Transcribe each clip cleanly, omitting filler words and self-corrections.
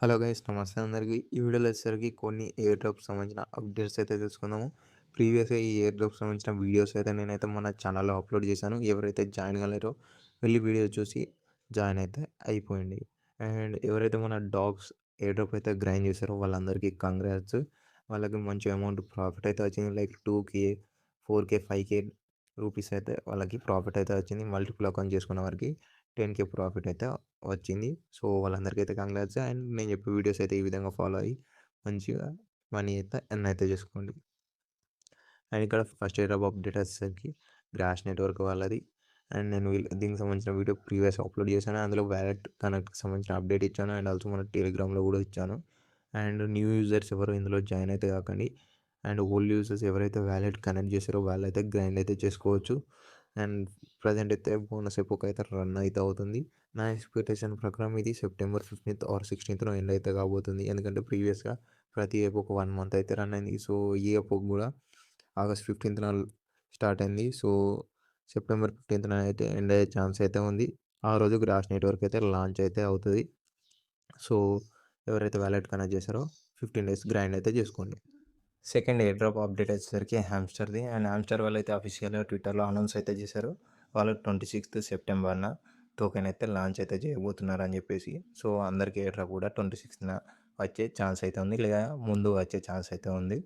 Hello guys, నమస్తే అందరికి. ఈ వీడియోలో వచ్చేసరికి కొన్ని ఎయిర్ డ్రాప్ సంబంధించిన అప్డేట్స్ అయితే తెలుసుకుందాము. ప్రీవియస్గా ఈ ఎయిర్ డ్రాప్ సంబంధించిన వీడియోస్ అయితే నేనైతే మన ఛానల్లో అప్లోడ్ చేశాను. ఎవరైతే జాయిన్ కాలేరో వెళ్ళి వీడియో చూసి జాయిన్ అయితే అయిపోయింది. అండ్ ఎవరైతే మన డాగ్స్ ఎయిర్ డ్రాప్ అయితే గ్రైండ్ చేశారో వాళ్ళందరికీ కంగ్రాట్స్. వాళ్ళకి మంచి అమౌంట్ ప్రాఫిట్ అయితే వచ్చింది. Like 2K 4K 5K rupees అయితే వాళ్ళకి ప్రాఫిట్ అయితే వచ్చింది. మల్టిపుల్ అకౌంట్ చేసుకున్న వారికి 10K ప్రాఫిట్ అయితే వచ్చింది. సో వాళ్ళందరికీ అయితే కంగ్రాట్స్. అండ్ నేను చెప్పే వీడియోస్ అయితే ఈ విధంగా ఫాలో అయ్యి మంచిగా మనీ అయితే ఎర్న్ అయితే చేసుకోండి. అండ్ ఇక్కడ ఫస్ట్ ఎయిర్ అప్డేట్ వచ్చేసరికి గ్రాష్ నెట్వర్క్ వాళ్ళది. అండ్ నేను దీనికి సంబంధించిన వీడియో ప్రీవియస్ అప్లోడ్ చేశాను. అందులో వ్యాలెట్ కనెక్ట్కి సంబంధించిన అప్డేట్ ఇచ్చాను. అండ్ ఆల్సో మన టెలిగ్రామ్లో కూడా ఇచ్చాను. అండ్ న్యూ యూజర్స్ ఎవరు ఇందులో జాయిన్ అయితే కాకండి. అండ్ ఓల్డ్ యూజర్స్ ఎవరైతే వ్యాలెట్ కనెక్ట్ చేశారో వాళ్ళైతే గ్రైండ్ అయితే చేసుకోవచ్చు. అండ్ ప్రజెంట్ అయితే బోనస్ ఎపోక్ అయితే రన్ అయితే అవుతుంది. నా ఎక్స్పెక్టేషన్ ప్రకారం ఇది September 15th are 16th end అయితే కాబోతుంది. ఎందుకంటే ప్రీవియస్గా ప్రతి ఎపోక్ 1 మంత్ అయితే రన్ అయింది. సో ఈ ఎపోక్ కూడా ఆగస్ట్ 15th స్టార్ట్ అయింది. సో సెప్టెంబర్ 15th అయితే ఎండ్ అయ్యే ఛాన్స్ అయితే ఉంది. ఆ రోజు గ్రాస్ నెట్వర్క్ అయితే లాంచ్ అయితే అవుతుంది. సో ఎవరైతే వ్యాలెట్ కనెక్ట్ చేశారో 15 డేస్ గ్రైండ్ అయితే చేసుకోండి. సెకండ్ ఎయిర్ డ్రాప్ అప్డేట్ వచ్చేసరికి హ్యామ్స్టర్ది. అండ్ హ్యామ్స్టర్ వాళ్ళు అయితే అఫీషియల్గా ట్విట్టర్లో అనౌన్స్ అయితే చేశారు. వాళ్ళు 26th సెప్టెంబర్న టోకెన్ అయితే లాంచ్ అయితే చేయబోతున్నారు అని చెప్పేసి. సో అందరికీ ఎయిర్ డ్రాప్ కూడా 26th వచ్చే ఛాన్స్ అయితే ఉంది, లేదా ముందు వచ్చే ఛాన్స్ అయితే ఉంది.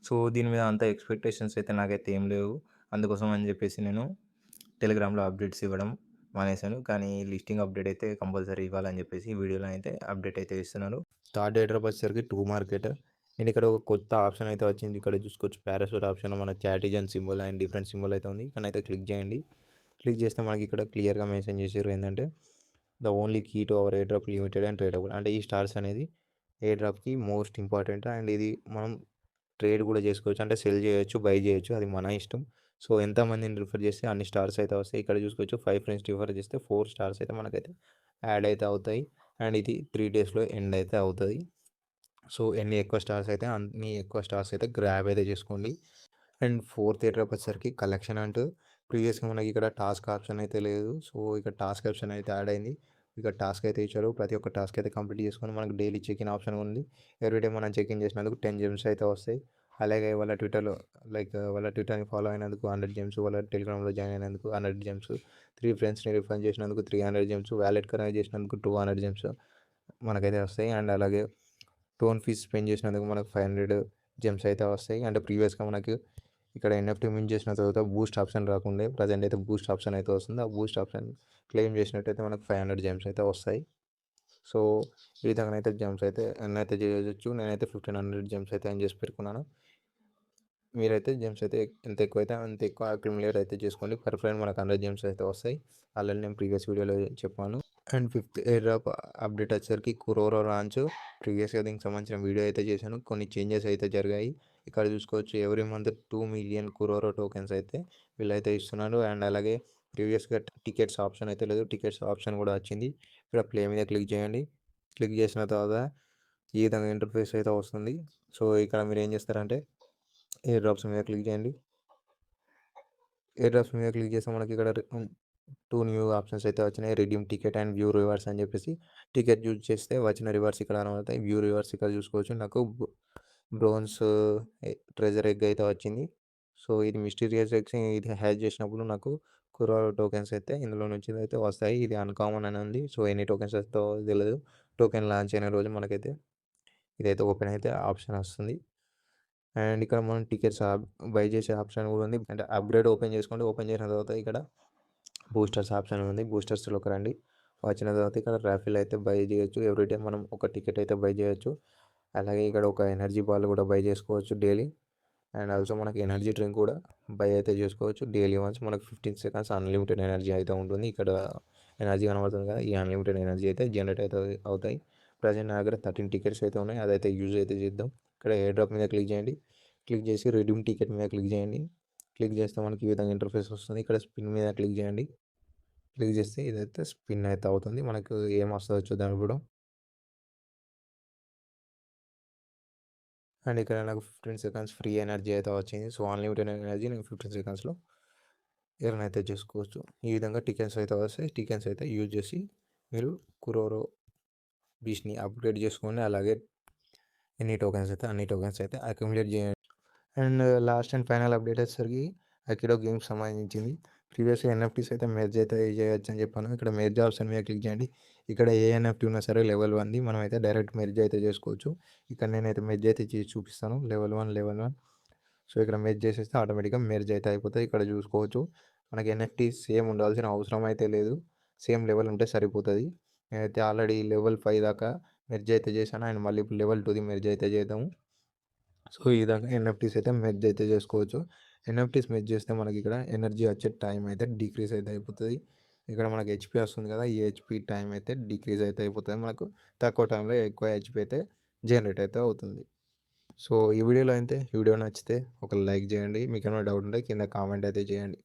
సో దీని మీద అంత ఎక్స్పెక్టేషన్స్ అయితే నాకైతే ఏం లేవు. అందుకోసం అని చెప్పేసి నేను టెలిగ్రామ్లో అప్డేట్స్ ఇవ్వడం మానేశాను. కానీ లిస్టింగ్ అప్డేట్ అయితే కంపల్సరీ ఇవ్వాలని చెప్పేసి ఈ వీడియోలో అయితే అప్డేట్ అయితే ఇస్తున్నాను. థర్డ్ ఎయిర్ డ్రాప్ వచ్చేసరికి టూ మార్కెట్. నేను ఇక్కడ ఒక కొత్త ఆప్షన్ అయితే వచ్చింది. ఇక్కడ చూసుకోవచ్చు, పారాషూట్ ఆప్షన్ మన చాటిజన్ సింబల్ అండ్ డిఫరెంట్ సింబల్ అయితే ఉంది. ఇక్కడ అయితే క్లిక్ చేయండి. క్లిక్ చేస్తే మనకి ఇక్కడ క్లియర్గా మెన్షన్ చేసారు ఏంటంటే the only key to our air drop limited and tradable. అంటే ఈ స్టార్స్ అనేది ఎయిర్ డ్రాప్కి మోస్ట్ ఇంపార్టెంట్. అండ్ ఇది మనం ట్రేడ్ కూడా చేసుకోవచ్చు, అంటే సెల్ చేయొచ్చు, బై చేయొచ్చు, అది మన ఇష్టం. సో ఎంతమందిని రిఫర్ చేస్తే అన్ని స్టార్స్ అయితే వస్తాయి. ఇక్కడ చూసుకోవచ్చు, 5 ఫ్రెండ్స్ రిఫర్ చేస్తే 4 స్టార్స్ అయితే మనకైతే యాడ్ అయితే అవుతాయి. అండ్ ఇది 3 డేస్లో ఎండ్ అయితే అవుతుంది. సో ఎన్ని ఎక్కువ స్టార్స్ అయితే అన్ని ఎక్కువ స్టార్స్ అయితే గ్రాబ్ అయితే చేసుకోండి. అండ్ ఫోర్త్ ఎయిర్ డ్రాప్ వచ్చేసరికి కలెక్షన్ అంటూ ప్రీవియస్గా మనకి ఇక్కడ టాస్క్ ఆప్షన్ అయితే లేదు. సో ఇక్కడ టాస్క్ ఆప్షన్ అయితే యాడ్ అయింది. ఇక్కడ టాస్క్ అయితే ఇచ్చారు. ప్రతి ఒక్క టాస్క్ అయితే కంప్లీట్ చేసుకొని మనకు డైలీ చెక్-ఇన్ ఆప్షన్ ఉంది. ఎవ్రీడే మనం చెక్-ఇన్ చేసినందుకు 10 జెమ్స్ అయితే వస్తాయి. అలాగే వాళ్ళ ట్విట్టర్లో వాళ్ళ ట్విట్టర్ని ఫాలో అయినందుకు 100 జెమ్స్, వాళ్ళ టెలిగ్రామ్లో జాయిన్ అయినందుకు 100 జెమ్స్, 3 ఫ్రెండ్స్ని రిఫర్ చేసినందుకు 300 జెమ్స్, వ్యాలెట్ కనెక్ట్ చేసినందుకు 200 జెమ్స్ మనకైతే వస్తాయి. అండ్ అలాగే టోన్ ఫీజ్ స్పెండ్ చేసినందుకు మనకు 500 జెమ్స్ అయితే వస్తాయి. అంటే ప్రీవియస్గా మనకు ఇక్కడ ఎన్ఎఫ్టీ మిన్ చేసిన తర్వాత బూస్ట్ ఆప్షన్ రాకుండే, ప్రజెంట్ అయితే బూస్ట్ ఆప్షన్ అయితే వస్తుంది. ఆ బూస్ట్ ఆప్షన్ క్లెయిమ్ చేసినట్టయితే మనకు 500 జెమ్స్ అయితే వస్తాయి. సో ఈ విధంగా అయితే జెమ్స్ అయితే ఎర్న్ అయితే చేయొచ్చు. నేనైతే 1500 జెమ్స్ అయితే ఎర్న్ చేసి పెట్టుకున్నాను. మీరైతే జెమ్స్ అయితే ఎంత ఎక్కువైతే అంత ఎక్కువ అక్యుములేట్ అయితే చేసుకోండి. పర్ ఫ్రెండ్ మనకు 100 జెమ్స్ అయితే వస్తాయి. ఆల్రెడీ నేను ప్రీవియస్ వీడియోలో చెప్పాను. And fifth air drop update వచ్చేసరికి కురోరో లాంచ్. ప్రీవియస్గా దీనికి సంబంధించిన వీడియో అయితే చేశాను. కొన్ని చేంజెస్ అయితే జరిగాయి. ఇక్కడ చూసుకోవచ్చు, ఎవ్రీ మంత్ 2 మిలియన్ కురోరో టోకెన్స్ అయితే వీళ్ళైతే ఇస్తున్నారు. అండ్ అలాగే ప్రీవియస్గా టికెట్స్ ఆప్షన్ అయితే లేదు, టికెట్స్ ఆప్షన్ కూడా వచ్చింది. ఇక్కడ ప్లే మీద క్లిక్ చేయండి. క్లిక్ చేసిన తర్వాత ఈ విధంగా ఇంటర్ఫేస్ అయితే వస్తుంది. సో ఇక్కడ మీరు ఏం చేస్తారంటే ఎయిర్ డ్రాప్స్ మీద క్లిక్ చేయండి. ఎయిర్ డ్రాప్స్ మీద క్లిక్ చేస్తే మనకి ఇక్కడ 2 న్యూ ఆప్షన్స్ అయితే వచ్చినాయి, redeem ticket and view rewards అని చెప్పేసి. టికెట్ యూజ్ చేస్తే వచ్చిన రివార్డ్స్ ఇక్కడ కనబడతాయి. వ్యూ రివార్డ్స్ ఇక్కడ చూసుకోవచ్చు. నాకు బ్రోన్స్ ట్రెజర్ ఎగ్ అయితే వచ్చింది. సో ఇది మిస్టీరియస్ ఎగ్స్, ఇది హ్యాచ్ చేసినప్పుడు నాకు కురాలో టోకెన్స్ అయితే ఇందులో నుంచి అయితే వస్తాయి. ఇది అన్కామన్ అని ఉంది. సో ఎన్ని టోకెన్స్ వస్తాయో తెలియదు. టోకెన్ లాంచ్ అయిన రోజు మనకైతే ఇదైతే ఓపెన్ అయితే ఆప్షన్ వస్తుంది. అండ్ ఇక్కడ మనం టికెట్స్ బై చేసే ఆప్షన్ కూడా ఉంది. అంటే అప్గ్రేడ్ ఓపెన్ చేసుకోండి. ఓపెన్ చేసిన తర్వాత ఇక్కడ బూస్టర్స్ ఆప్షన్ ఉంది. బూస్టర్స్లోకి రండి. వచ్చిన తర్వాత ఇక్కడ రాఫిల్ అయితే బై చేయొచ్చు. ఎవ్రీ డే మనం ఒక టికెట్ అయితే బై చేయొచ్చు. అలాగే ఇక్కడ ఒక ఎనర్జీ బాల్ కూడా బై చేసుకోవచ్చు డైలీ. అండ్ ఆల్సో మనకి ఎనర్జీ డ్రింక్ కూడా బై అయితే చేసుకోవచ్చు డైలీ వన్స్. మనకు 15 సెకండ్స్ అన్లిమిటెడ్ ఎనర్జీ అయితే ఉంటుంది. ఇక్కడ ఎనర్జీ కనబడుతుంది కదా, ఈ అన్లిమిటెడ్ ఎనర్జీ అయితే జనరేట్ అయితే అవుతాయి. ప్రజెంట్ నా దగ్గర 13 టికెట్స్ అయితే ఉన్నాయి. అదైతే యూజ్ అయితే చేద్దాం. ఇక్కడ ఎయిర్ డ్రాప్ మీద క్లిక్ చేయండి. క్లిక్ చేసి రిడీమ్ టికెట్ మీద క్లిక్ చేయండి. క్లిక్ చేస్తే మనకి ఈ విధంగా ఇంటర్ఫేస్ వస్తుంది. ఇక్కడ స్పిన్ మీద క్లిక్ చేయండి. క్లిక్ చేస్తే ఇదైతే స్పిన్ అయితే అవుతుంది. మనకు ఏం వస్తుందో చూద్దాం ఇప్పుడు. అండ్ ఇక్కడ నాకు 15 సెకండ్స్ ఫ్రీ ఎనర్జీ అయితే వచ్చింది. సో అన్లిమిటెడ్ ఎనర్జీ నేను 15 సెకండ్స్లో ఎర్న్ అయితే చేసుకోవచ్చు. ఈ విధంగా టికెట్స్ అయితే వస్తాయి. టికెట్స్ అయితే యూజ్ చేసి మీరు కురోరో బీస్ట్‌ని అప్‌గ్రేడ్ చేసుకోండి. అలాగే అన్ని టోకెన్స్ అయితే అక్యుములేట్ చేయండి. And last and final update వచ్చేసరికి అకిడో గేమ్స్ సంబంధించింది. ప్రీవియస్‌గా ఎన్ఎఫ్టీస్ అయితే మెర్జ్ అయితే చేయొచ్చు అని చెప్పాను. ఇక్కడ మెర్జ్ ఆప్షన్ మీద క్లిక్ చేయండి. ఇక్కడ ఏ ఎన్ఎఫ్టీ ఉన్నా సరే లెవెల్ 1ది మనమైతే డైరెక్ట్ మెర్జ్ అయితే చేసుకోవచ్చు. ఇక్కడ నేనైతే మెర్జ్ అయితే చేసి చూపిస్తాను. లెవెల్ 1. సో ఇక్కడ మెర్జ్ చేసేస్తే ఆటోమేటిక్‌గా మెర్జ్ అయితే అయిపోతాయి. ఇక్కడ చూసుకోవచ్చు. మనకి ఎన్ఎఫ్టీ సేమ్ ఉండాల్సిన అవసరం అయితే లేదు. సేమ్ లెవెల్ ఉంటే సరిపోతది. నేనైతే ఆల్రెడీ లెవెల్ 5 దాకా మెర్జ్ అయితే చేశాను. అండ్ మళ్ళీ ఇప్పుడు లెవెల్ 2ది మెర్జ్ అయితే చేద్దాము. సో ఈ విధంగా ఎన్ఎఫ్టీస్ అయితే మెర్జ్ అయితే చేసుకోవచ్చు. ఎన్ఎఫ్టీస్ మెర్జ్ చేస్తే మనకి ఇక్కడ ఎనర్జీ వచ్చే టైం అయితే డిక్రీజ్ అయితే అయిపోతుంది. ఇక్కడ మనకి హెచ్‌పీ వస్తుంది కదా! ఈ హెచ్‌పీ టైం అయితే డిక్రీజ్ అయితే అయిపోతుంది. మనకు తక్కువ టైంలో ఎక్కువ హెచ్‌పీ అయితే జనరేట్ అయితే అవుతుంది. సో ఈ వీడియో నచ్చితే ఒక లైక్ చేయండి. మీకేమైనా డౌట్ ఉంటే కింద కామెంట్ అయితే చేయండి.